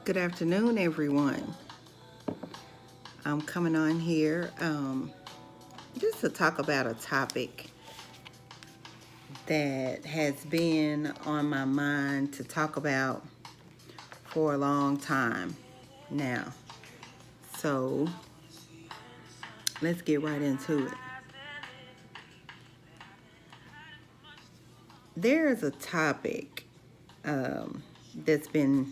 Good afternoon, everyone. I'm coming on here just to talk about a topic that has been on my mind to talk about for a long time now. So let's get right into it. There is a topic that's been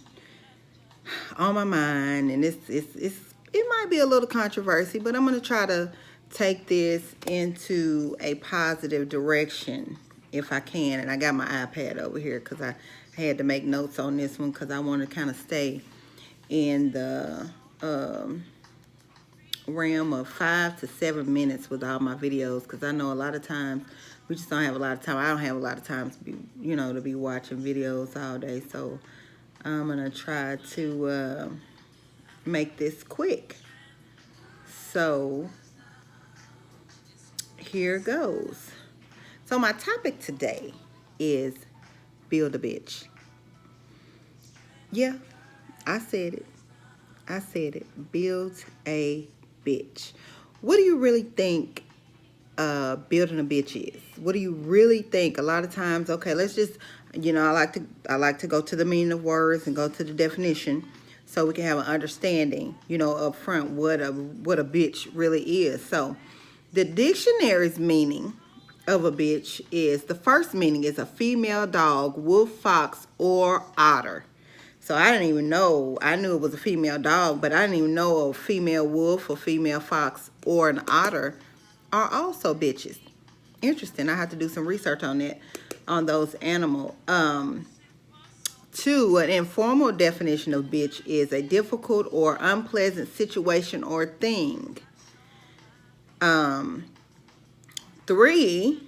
on my mind, and it might be a little controversy, but I'm going to try to take this into a positive direction if I can. And I got my iPad over here because I had to make notes on this one because I want to kind of stay in the realm of 5 to 7 minutes with all my videos, because I know a lot of times we just don't have a lot of time. I don't have a lot of time to be, to be watching videos all day. So I'm gonna try to make this quick. So here goes. So my topic today is Build-A-Bitch. Yeah, I said it. Build-A-Bitch. What do you really think building a bitch is? What do you really think? A lot of times, okay, let's just, I like to go to the meaning of words and go to the definition so we can have an understanding, up front what a bitch really is. So the dictionary's meaning of a bitch is, the first meaning is a female dog, wolf, fox, or otter. So I didn't even know, I knew it was a female dog, but I didn't even know a female wolf, a female fox, or an otter are also bitches. Interesting. I have to do some research on that, on those animals. Two, an informal definition of bitch is a difficult or unpleasant situation or thing. Three,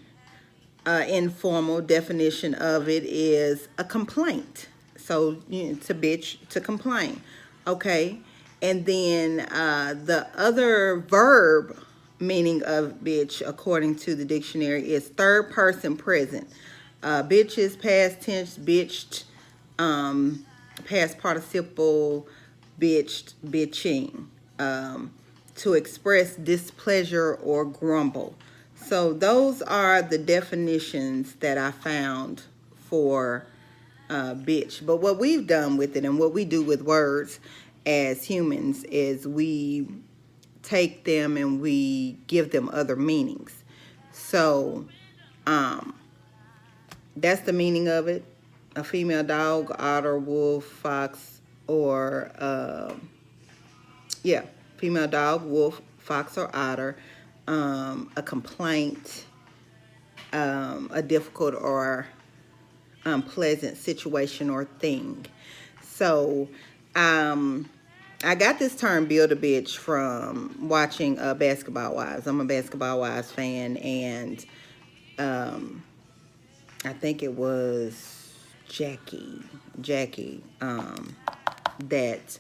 informal definition of it is a complaint. So, to bitch, to complain. Okay. And then the other verb meaning of bitch, according to the dictionary, is third person present. Bitch is past tense, bitched, past participle, bitched, bitching, to express displeasure or grumble. So those are the definitions that I found for bitch. But what we've done with it and what we do with words as humans is we take them and we give them other meanings. So that's the meaning of it. A female dog, otter, wolf, fox, or female dog, wolf, fox, or otter. A complaint, a difficult or unpleasant situation or thing. So I got this term Build-A-Bitch from watching Basketball Wives. I'm a Basketball Wives fan, and I think it was Jackie that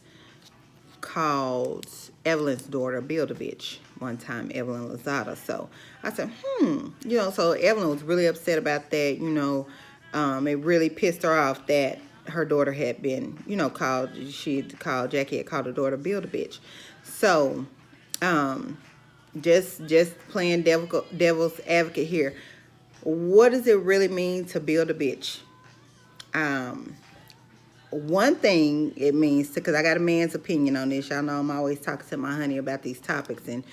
called Evelyn's daughter Build-A-Bitch one time, Evelyn Lozada. So I said, so Evelyn was really upset about that. It really pissed her off that her daughter had been, Jackie had called her daughter Build-A-Bitch. So, just playing devil's advocate here. What does it really mean to build a bitch? One thing it means, because I got a man's opinion on this. Y'all know I'm always talking to my honey about these topics and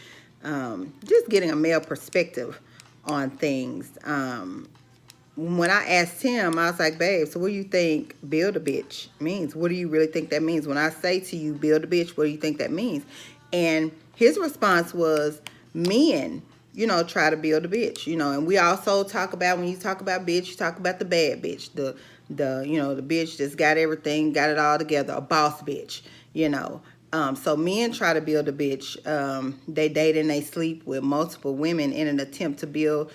just getting a male perspective on things. When I asked him, I was like, babe, so what do you think build a bitch means? What do you really think that means? When I say to you, build a bitch, what do you think that means? And his response was, men, try to build a bitch, and we also talk about, when you talk about bitch, you talk about the bad bitch, the bitch that's got everything, got it all together, a boss bitch, So men try to build a bitch. They date and they sleep with multiple women in an attempt to build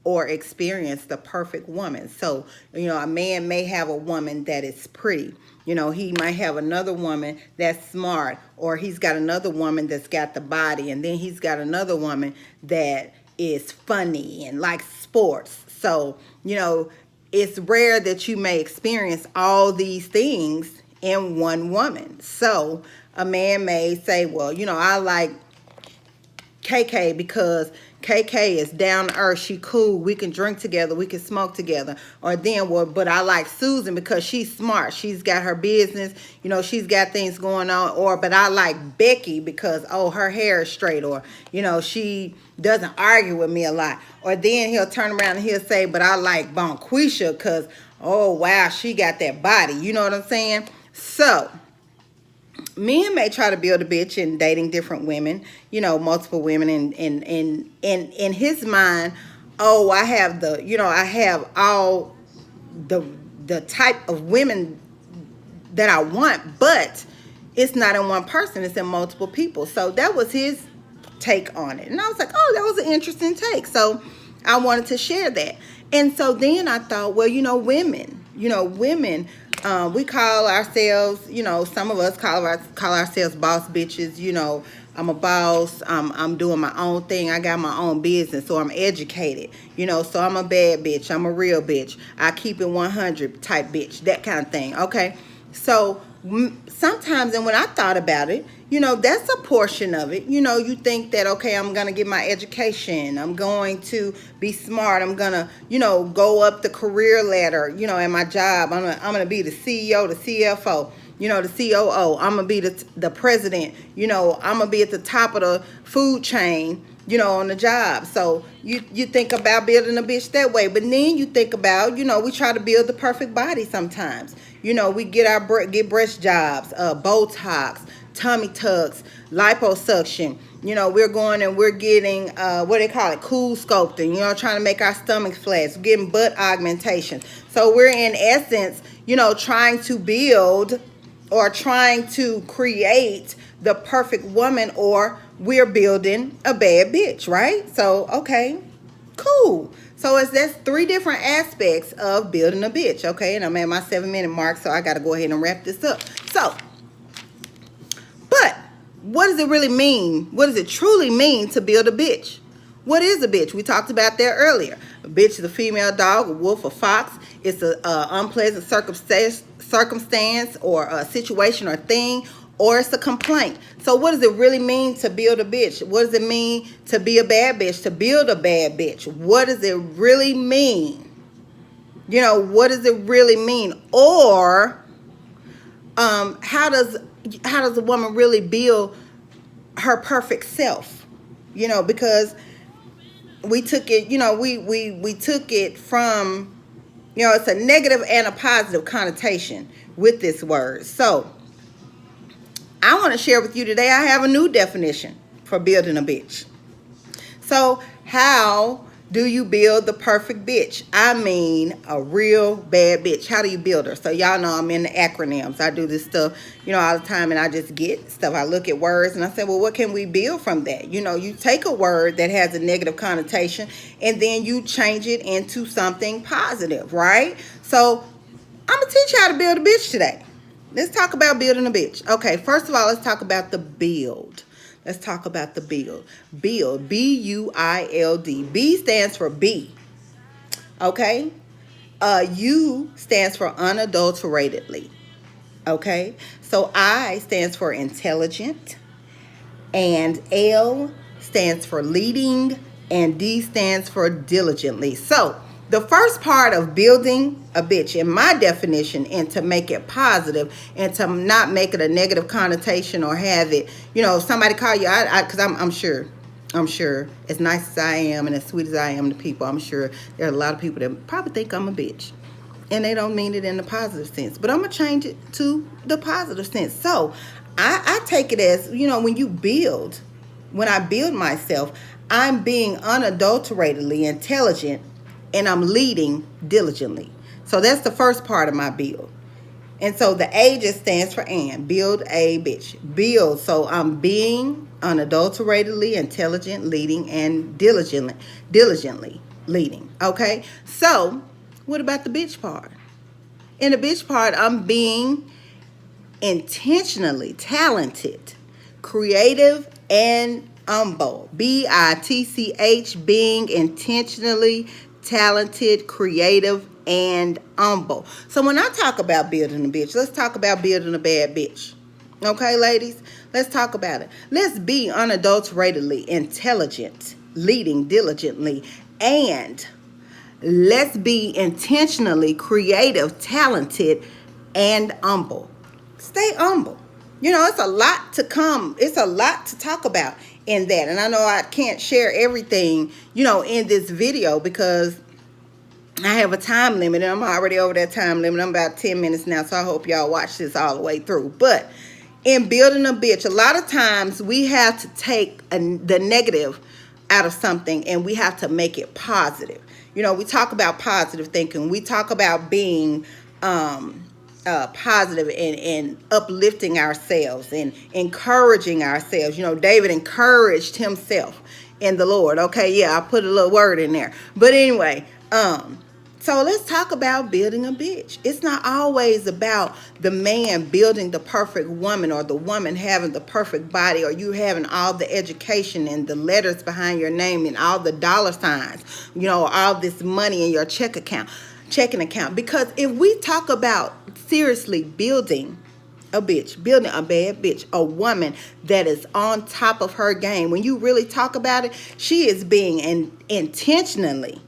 or experience the perfect woman. So, a man may have a woman that is pretty. He might have another woman that's smart, or he's got another woman that's got the body, and then he's got another woman that is funny and likes sports. So, it's rare that you may experience all these things in one woman. So a man may say, well, you know, I like KK because KK is down to earth. She cool. We can drink together. We can smoke together. Or then, well, but I like Susan because she's smart. She's got her business. You know, she's got things going on. Or, but I like Becky because, oh, her hair is straight. Or, you know, she doesn't argue with me a lot. Or then he'll turn around and he'll say, but I like Bonquisha because, oh, wow, she got that body. You know what I'm saying? So men may try to build a bitch in dating different women, you know, multiple women, and in his mind, oh, I have the, you know, I have all the type of women that I want, but it's not in one person, it's in multiple people. So that was his take on it. And I was like, oh, that was an interesting take. So I wanted to share that. And so then I thought, well, you know, women, we call ourselves, you know, some of us call ourselves boss bitches. You know, I'm a boss. I'm doing my own thing. I got my own business, so I'm educated. You know, so I'm a bad bitch. I'm a real bitch. I keep it 100 type bitch, that kind of thing. Okay, so sometimes, and when I thought about it, you know, that's a portion of it. You know, you think that, okay, I'm going to get my education. I'm going to be smart. I'm going to, you know, go up the career ladder, you know, in my job. I'm going to be the CEO, the CFO, you know, the COO. I'm going to be the president. You know, I'm going to be at the top of the food chain, you know, on the job. So you think about building a bitch that way. But then you think about, you know, we try to build the perfect body sometimes. You know, we get breast jobs, Botox, tummy tucks, liposuction. You know, we're going and we're getting, what they call it, cool sculpting, you know, trying to make our stomachs flat. We're getting butt augmentation. So we're in essence, you know, trying to build or trying to create the perfect woman, or we're building a bad bitch, right? So, okay, cool. So that's 3 different aspects of building a bitch, okay? And I'm at my 7-minute mark, so I got to go ahead and wrap this up. So, but what does it really mean? What does it truly mean to build a bitch? What is a bitch? We talked about that earlier. A bitch is a female dog, a wolf, a fox. It's an unpleasant circumstance or a situation or thing, or it's a complaint. So what does it really mean to build a bitch? What does it mean to be a bad bitch, to build a bad bitch? What does it really mean? You know, what does it really mean? Or how does a woman really build her perfect self? You know, because we took it, you know, we took it from, you know, it's a negative and a positive connotation with this word. So I want to share with you today, I have a new definition for building a bitch. So how do you build the perfect bitch? I mean, a real bad bitch. How do you build her? So y'all know I'm in the acronyms. I do this stuff, you know, all the time, and I just get stuff. I look at words and I say, well, what can we build from that? You know, you take a word that has a negative connotation and then you change it into something positive, right? So I'm going to teach you how to build a bitch today. Let's talk about building a bitch. Okay, first of all, let's talk about the build. Let's talk about the build. Build, B-U-I-L-D. B stands for B. Okay? U stands for unadulteratedly. Okay? So I stands for intelligent. And L stands for leading. And D stands for diligently. So the first part of building a bitch, in my definition, and to make it positive and to not make it a negative connotation or have it, you know, somebody call you, because I'm sure, as nice as I am and as sweet as I am to people, I'm sure there are a lot of people that probably think I'm a bitch. And they don't mean it in the positive sense. But I'm going to change it to the positive sense. So I take it as, you know, when I build myself, I'm being unadulteratedly intelligent and I'm leading diligently. So that's the first part of my build. And so the A just stands for and. Build a bitch. Build. So I'm being unadulteratedly intelligent, leading, and diligently leading. Okay? So what about the bitch part? In the bitch part, I'm being intentionally talented, creative, and humble. B-I-T-C-H, being intentionally talented, creative, and humble. So when I talk about building a bitch, let's talk about building a bad bitch. Okay, ladies, let's talk about it. Let's be unadulteratedly intelligent, leading diligently, and let's be intentionally creative, talented, and humble. Stay humble. You know, it's a lot to come. It's a lot to talk about in that. And I know I can't share everything, you know, in this video because I have a time limit, and I'm already over that time limit. I'm about 10 minutes now, so I hope y'all watch this all the way through. But in building a bitch, a lot of times we have to take the negative out of something and we have to make it positive. You know, we talk about positive thinking. We talk about being positive and uplifting ourselves and encouraging ourselves. You know, David encouraged himself in the Lord. Okay, yeah, I put a little word in there. But anyway, so let's talk about building a bitch. It's not always about the man building the perfect woman or the woman having the perfect body or you having all the education and the letters behind your name and all the dollar signs, you know, all this money in your checking account. Because if we talk about seriously building a bitch, building a bad bitch, a woman that is on top of her game, when you really talk about it, she is being intentionally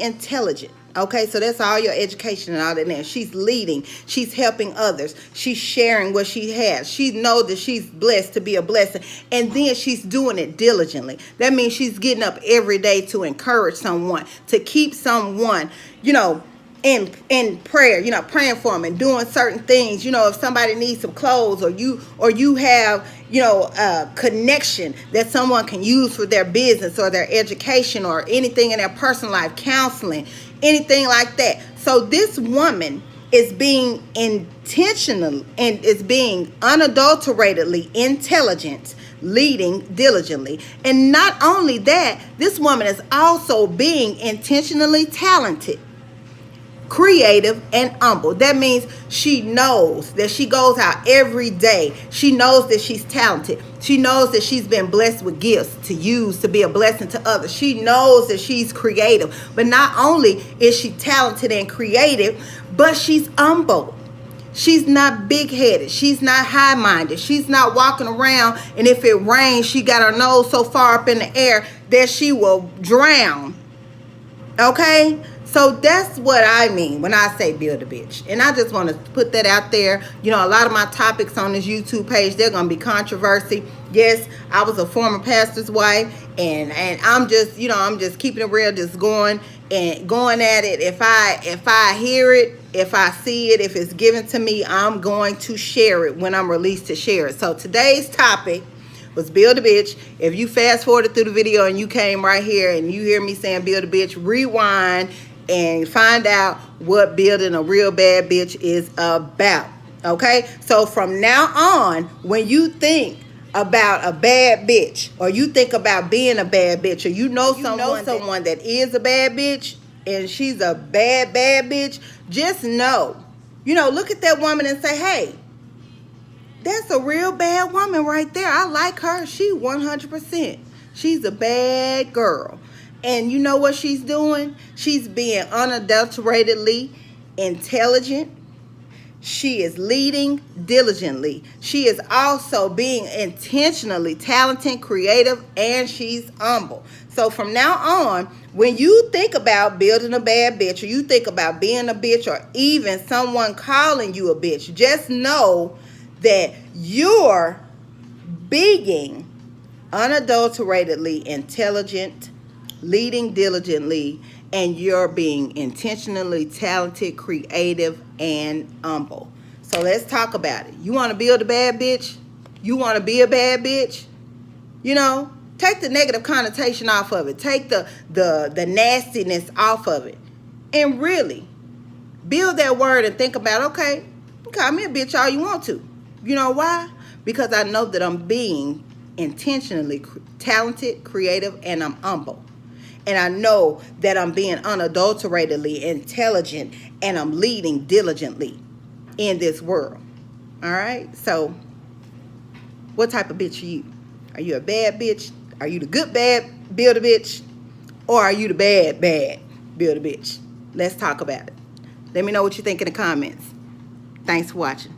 intelligent. Okay, so that's all your education and all that there. She's leading. She's helping others. She's sharing what she has. She knows that she's blessed to be a blessing. And then she's doing it diligently. That means she's getting up every day to encourage someone, to keep someone, you know, in prayer, you know, praying for them and doing certain things. You know, if somebody needs some clothes or you have, you know, a connection that someone can use for their business or their education or anything in their personal life, counseling, anything like that. So this woman is being intentional and is being unadulteratedly intelligent, leading diligently. And not only that, this woman is also being intentionally talented, creative, and humble. That means she knows that she goes out every day. She knows that she's talented. She knows that she's been blessed with gifts to use to be a blessing to others. She knows that she's creative. But not only is she talented and creative, but she's humble. She's not big-headed. She's not high-minded. She's not walking around, and if it rains, she got her nose so far up in the air that she will drown. Okay? So that's what I mean when I say build a bitch. And I just want to put that out there. You know, a lot of my topics on this YouTube page, they're going to be controversy. Yes, I was a former pastor's wife, and I'm just, you know, I'm just keeping it real, just going at it. If I hear it, if I see it, if it's given to me, I'm going to share it when I'm released to share it. So today's topic was build a bitch. If you fast forwarded through the video and you came right here and you hear me saying build a bitch, rewind and find out what building a real bad bitch is about. Okay? So from now on, when you think about a bad bitch, or you think about being a bad bitch, or you know someone that is a bad bitch and she's a bad bitch, just know, you know, look at that woman and say, hey, that's a real bad woman right there. I like her. She 100%. She's a bad girl. And you know what she's doing? She's being unadulteratedly intelligent. She is leading diligently. She is also being intentionally talented, creative, and she's humble. So from now on, when you think about building a bad bitch, or you think about being a bitch, or even someone calling you a bitch, just know that you're being unadulteratedly intelligent, leading diligently, and you're being intentionally talented, creative, and humble. So let's talk about it. You want to build a bad bitch? You want to be a bad bitch? You know, take the negative connotation off of it. Take the nastiness off of it. And really build that word and think about, okay, you call me a bitch all you want to. You know why? Because I know that I'm being intentionally talented, creative, and I'm humble. And I know that I'm being unadulteratedly intelligent and I'm leading diligently in this world. All right? So, what type of bitch are you? Are you a bad bitch? Are you the good bad build a bitch? Or are you the bad Build a Bitch. Let's talk about it. Let me know what you think in the comments. Thanks for watching.